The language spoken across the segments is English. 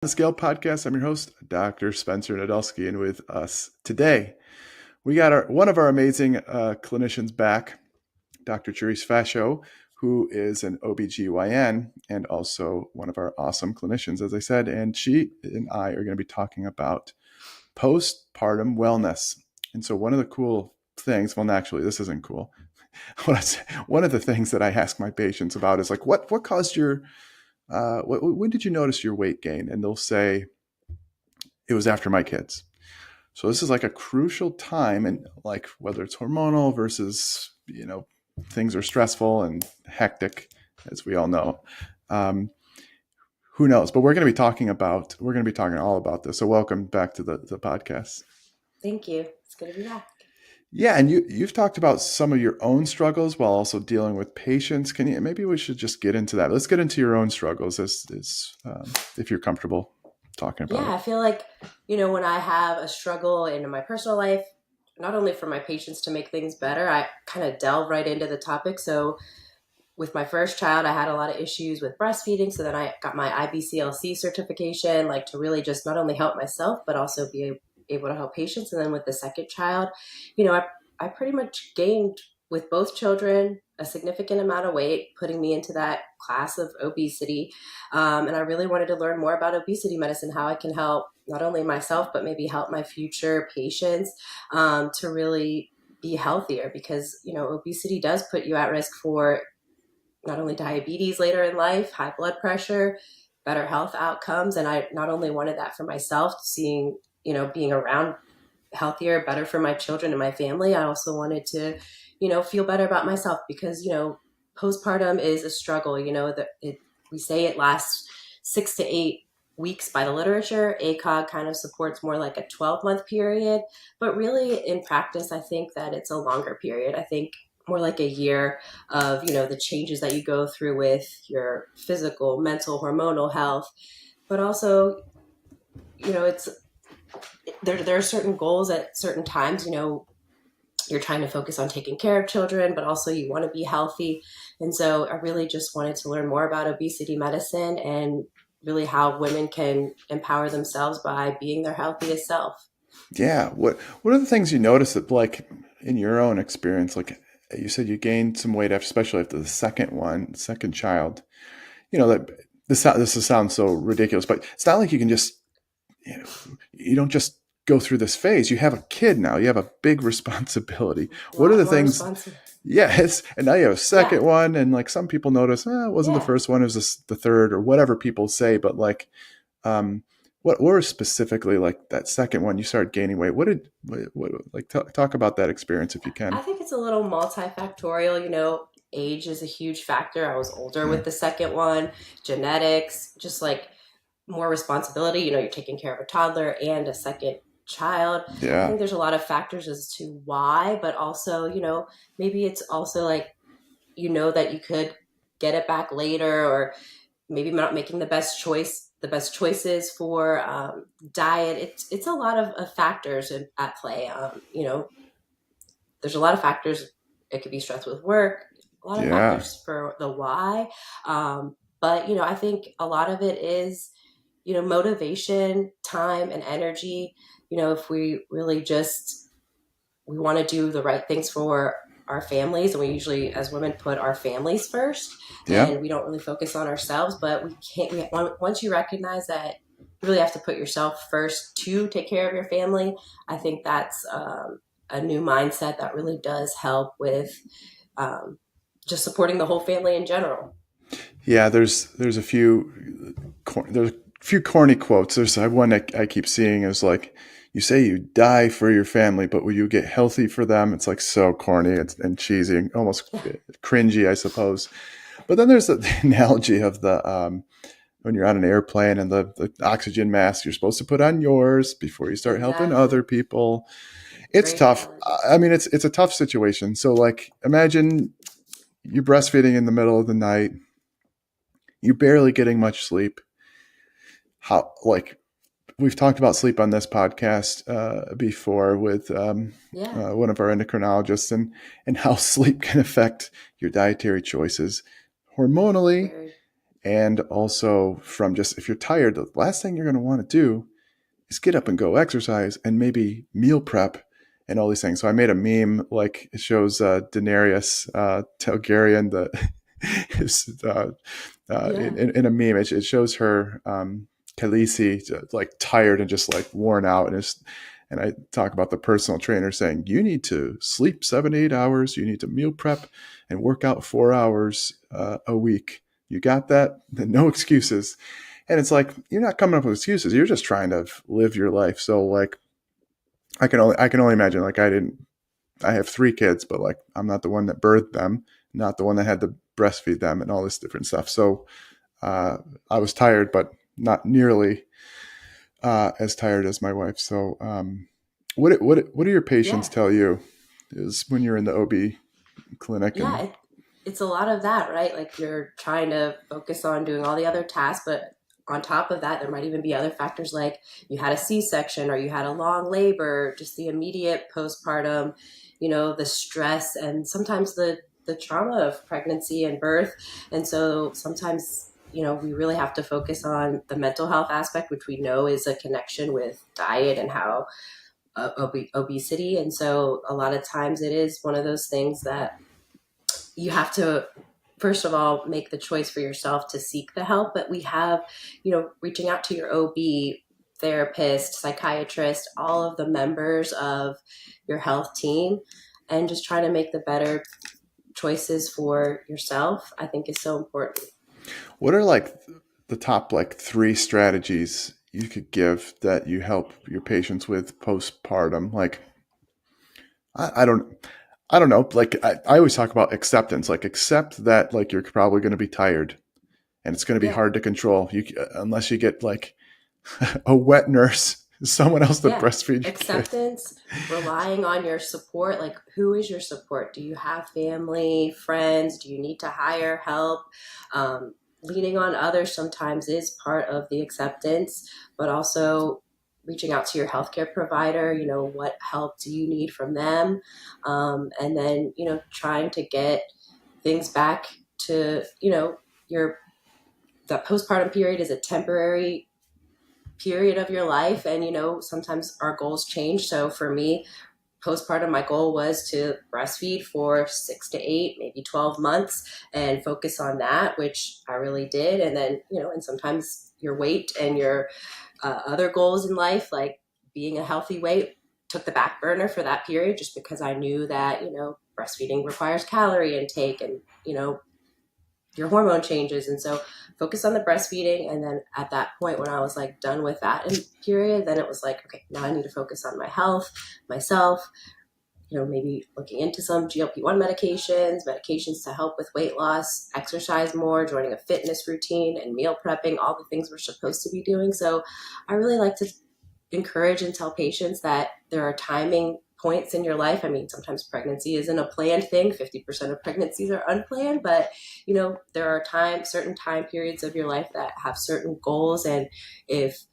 The Scale Podcast. I'm your host, Dr. Spencer Nadolsky, and with us today, we got one of our amazing clinicians back, Dr. Therese Fascio, who is an OBGYN and also one of our awesome clinicians, as I said. And she and I are going to be talking about postpartum wellness. And so one of the cool things, well, naturally, this isn't cool. One of the things that I ask my patients about is like, what caused your when did you notice your weight gain? And they'll say, it was after my kids. So this is like a crucial time, and like whether it's hormonal versus, things are stressful and hectic, as we all know. Um, who knows? But we're going to be talking all about this. So welcome back to the podcast. Thank you. It's good to be back. Yeah, and you've talked about some of your own struggles while also dealing with patients. Maybe we should just get into that. Let's get into your own struggles if you're comfortable talking about it. I feel like, when I have a struggle in my personal life, not only for my patients to make things better, I kind of delve right into the topic. So with my first child, I had a lot of issues with breastfeeding. So then I got my IBCLC certification, like to really just not only help myself, but also be able to help patients. And then with the second child, I pretty much gained with both children a significant amount of weight, putting me into that class of obesity. And I really wanted to learn more about obesity medicine, how I can help not only myself, but maybe help my future patients to really be healthier, because, obesity does put you at risk for not only diabetes later in life, high blood pressure, better health outcomes. And I not only wanted that for myself, seeing, being around healthier, better for my children and my family, I also wanted to, feel better about myself, because, postpartum is a struggle. We say it lasts 6 to 8 weeks by the literature. ACOG kind of supports more like a 12-month period, but really in practice, I think that it's a longer period. I think more like a year of, the changes that you go through with your physical, mental, hormonal health, but also, it's there are certain goals at certain times. You're trying to focus on taking care of children, but also you want to be healthy. And so I really just wanted to learn more about obesity medicine and really how women can empower themselves by being their healthiest self. Yeah. What are the things you notice that, like, in your own experience, like you said, you gained some weight after, especially after the second child. That this sounds so ridiculous, but it's not like you can just, you don't just go through this phase. You have a kid now. You have a big responsibility. A What are lot the more things? responsible. Yes, and now you have a Yeah. second one, and like some people notice, it wasn't the Yeah. first one, it was the third, or whatever people say. But like, um, what were specifically like that second one you started gaining weight? Like talk about that experience if you I can. think it's a little multifactorial. Age is a huge factor. I was older Yeah, with the second one, genetics, just like more responsibility. You're taking care of a toddler and a second child. I yeah, think there's a lot of factors as to why, but also, maybe it's also like, that you could get it back later, or maybe not making the best choices for diet. It's a lot of factors at play. There's a lot of factors. It could be stress with work, a lot of yeah, factors for the why. But, I think a lot of it is, motivation, time, and energy. If we really just, we want to do the right things for our families, and we usually, as women, put our families first, yeah. and we don't really focus on ourselves. But we can't, once you recognize that you really have to put yourself first to take care of your family, I think that's a new mindset that really does help with um, just supporting the whole family in general. Yeah, there's a few there's a few corny quotes. There's one that I keep seeing is like, you say you die for your family, but will you get healthy for them? It's like so corny and cheesy and almost cringy, I suppose. But then there's the analogy of the when you're on an airplane and the oxygen mask, you're supposed to put on yours before you start helping Exactly. other people. It's Great tough. analogy. I mean, it's a tough situation. So like, imagine you're breastfeeding in the middle of the night. You're barely getting much sleep. How, like, we've talked about sleep on this podcast before with Yeah. one of our endocrinologists, and how sleep can affect your dietary choices hormonally Very. And also from just, if you're tired, the last thing you're going to want to do is get up and go exercise and maybe meal prep and all these things. So I made a meme, like it shows Daenerys Targaryen, the is, Yeah. in a meme, it shows her Khaleesi like tired and just like worn out, and I talk about the personal trainer saying you need to sleep 7 to 8 hours, you need to meal prep and work out 4 hours a week. You got that? No excuses. And it's like you're not coming up with excuses. You're just trying to live your life. So like I can only imagine. Like I have 3 kids, but like I'm not the one that birthed them, not the one that had to breastfeed them, and all this different stuff. So uh, I was tired, but not nearly as tired as my wife. So what do your patients Yeah. tell you is when you're in the OB clinic Yeah. and It's a lot of that, right? Like you're trying to focus on doing all the other tasks, but on top of that, there might even be other factors like you had a C-section or you had a long labor, just the immediate postpartum, the stress and sometimes the trauma of pregnancy and birth. And so sometimes, we really have to focus on the mental health aspect, which we know is a connection with diet and how obesity. And so a lot of times it is one of those things that you have to first of all make the choice for yourself to seek the help, but we have reaching out to your OB, therapist, psychiatrist, all of the members of your health team, and just trying to make the better choices for yourself, I think is so important. what are like the top like 3 strategies you could give that you help your patients with postpartum? Like I don't I don't know. Like I always talk about acceptance. Like accept that like you're probably going to be tired and it's going to be Yeah. hard to control. You unless you get like a wet nurse, someone else to Yeah. breastfeed your kid. Acceptance, relying on your support. Like, who is your support? Do you have family, friends? Do you need to hire help? Leaning on others sometimes is part of the acceptance, but also reaching out to your healthcare provider. What help do you need from them? And then, trying to get things back to, your that postpartum period is a temporary period of your life, and sometimes our goals change. So for me, postpartum, my goal was to breastfeed for 6 to 8, maybe 12 months and focus on that, which I really did. And then and sometimes your weight and your other goals in life, like being a healthy weight, took the back burner for that period, just because I knew that breastfeeding requires calorie intake and your hormone changes. And so focus on the breastfeeding. And then at that point, when I was like done with that period, then it was like, okay, now I need to focus on my health, myself, maybe looking into some GLP-1 medications to help with weight loss, exercise more, joining a fitness routine, and meal prepping, all the things we're supposed to be doing. So I really like to encourage and tell patients that there are timing points in your life. I mean, sometimes pregnancy isn't a planned thing. 50% of pregnancies are unplanned, but there are certain time periods of your life that have certain goals. And if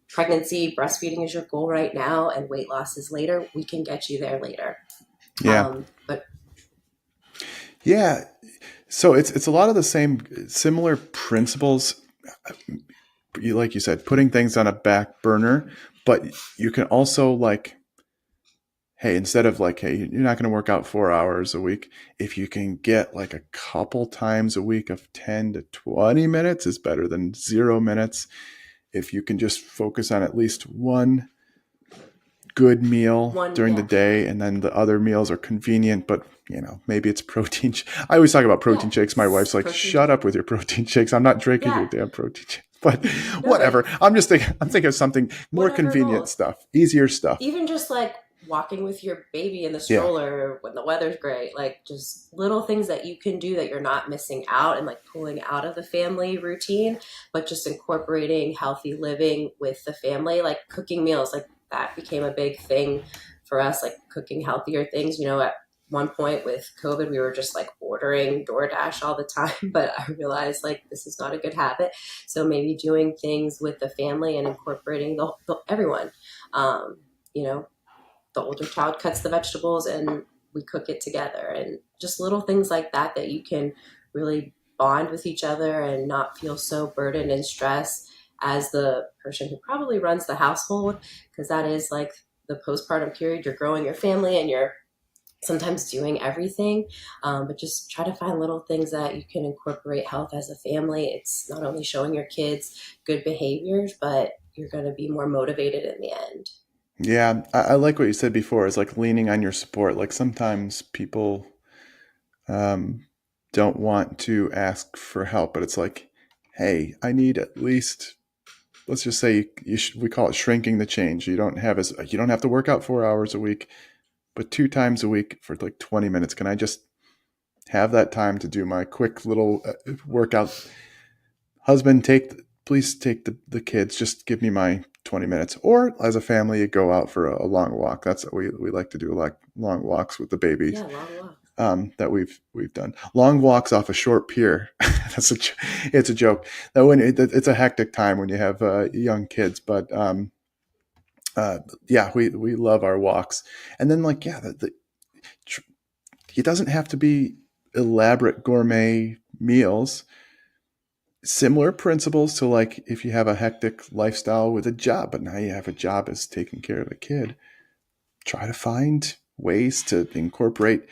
pregnancy, breastfeeding is your goal right now and weight loss is later, we can get you there later. Yeah. But Yeah. So it's a lot of the same similar principles. Like you said, putting things on a back burner, but you can also like, hey, instead of like, hey, you're not going to work out 4 hours a week. If you can get like a couple times a week of 10 to 20 minutes is better than 0 minutes. If you can just focus on at least one good meal during the yeah, day and then the other meals are convenient, but maybe it's protein. I always talk about yeah, protein shakes. My wife's like, protein. shut up with your protein shakes. I'm not drinking your Yeah, damn protein shakes. But no, whatever. like I'm thinking of something more whatever convenient goal. stuff, easier stuff. Even just like walking with your baby in the Yeah. stroller when the weather's great, like just little things that you can do that you're not missing out and like pulling out of the family routine, but just incorporating healthy living with the family, like cooking meals. Like that became a big thing for us, like cooking healthier things. At one point with COVID, we were just like ordering DoorDash all the time, but I realized like this is not a good habit. So maybe doing things with the family and incorporating everyone. Um, you know, the older child cuts the vegetables and we cook it together, and just little things like that that you can really bond with each other and not feel so burdened and stressed as the person who probably runs the household, because that is like the postpartum period. You're growing your family and you're sometimes doing everything, but just try to find little things that you can incorporate health as a family. It's not only showing your kids good behaviors, but you're going to be more motivated in the end. Yeah, I like what you said before. Is like leaning on your support. Like sometimes people um, don't want to ask for help, but it's like, hey, I need at least, let's just say we call it shrinking the change. You don't have to work out 4 hours a week, but 2 times a week for like 20 minutes. Can I just have that time to do my quick little workout? Husband, please take the kids. Just give me my 20 minutes. Or as a family, you go out for a long walk. That's what we like to do, like long walks with the babies. Yeah, long walk. That we've done long walks off a short pier. It's a joke. That when it's a hectic time when you have young kids, but yeah, we love our walks. And then like yeah, it doesn't have to be elaborate gourmet meals. Similar principles to like if you have a hectic lifestyle with a job, but now you have a job as taking care of a kid. Try to find ways to incorporate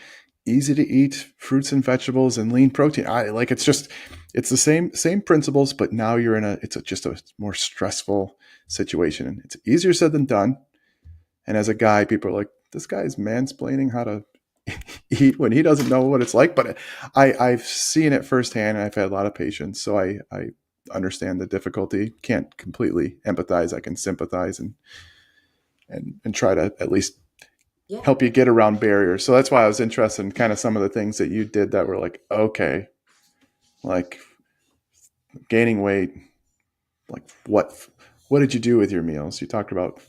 easy to eat fruits and vegetables and lean protein. I like it's the same principles, but now you're in just a more stressful situation, and it's easier said than done. And as a guy, people are like, this guy's mansplaining how to eat when he doesn't know what it's like. But I've seen it firsthand, and I've had a lot of patience, so I understand the difficulty. Can't completely empathize. I can sympathize and try to at least Yeah. help you get around barriers. So that's why I was interested in kind of some of the things that you did that were like, okay, like gaining weight, like what did you do with your meals? You talked about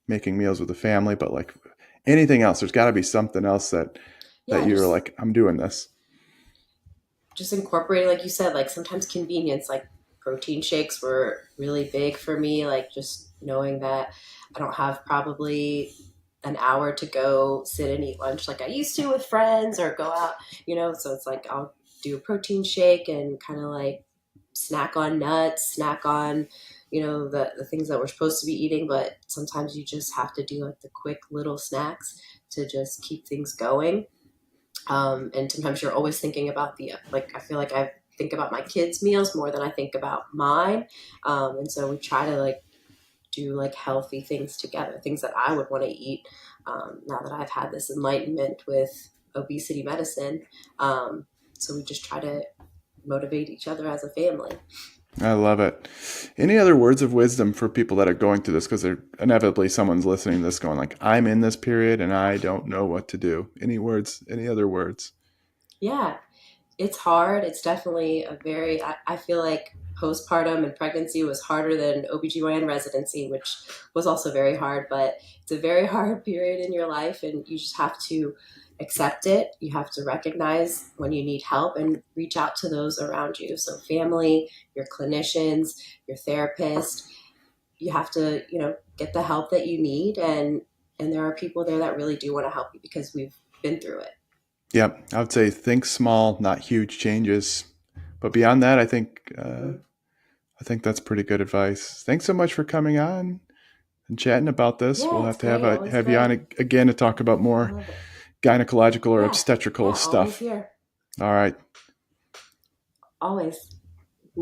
making meals with the family, but like anything else, there's got to be something else that Yeah, you're like, I'm doing this. just incorporating, like you said, like sometimes convenience, like protein shakes were really big for me. Like just knowing that I don't have probably an hour to go sit and eat lunch like I used to with friends or go out, So it's like I'll do a protein shake and kind of like snack on nuts, snack on, the things that we're supposed to be eating. But sometimes you just have to do like the quick little snacks to just keep things going. And sometimes you're always thinking about like, I feel like I think about my kids' meals more than I think about mine. And so we try to like do like healthy things together, things that I would want to eat, now that I've had this enlightenment with obesity medicine. So we just try to motivate each other as a family. I love it. Any other words of wisdom for people that are going through this? Because inevitably someone's listening to this going like, I'm in this period and I don't know what to do. Any other words? Yeah, it's hard. It's definitely I feel like postpartum and pregnancy was harder than OBGYN residency, which was also very hard, but it's a very hard period in your life and you just have to accept it. You have to recognize when you need help and reach out to those around you. So family, your clinicians, your therapist, you have to, get the help that you need, and there are people there that really do want to help you because we've been through it. Yep. I would say think small, not huge changes. But beyond that, I think that's pretty good advice. Thanks so much for coming on and chatting about this. We'll Yeah, have it's to have great. Always have you on good. again to talk about I more love it. gynecological or Yeah. obstetrical Yeah. Always stuff. here. All right. Always.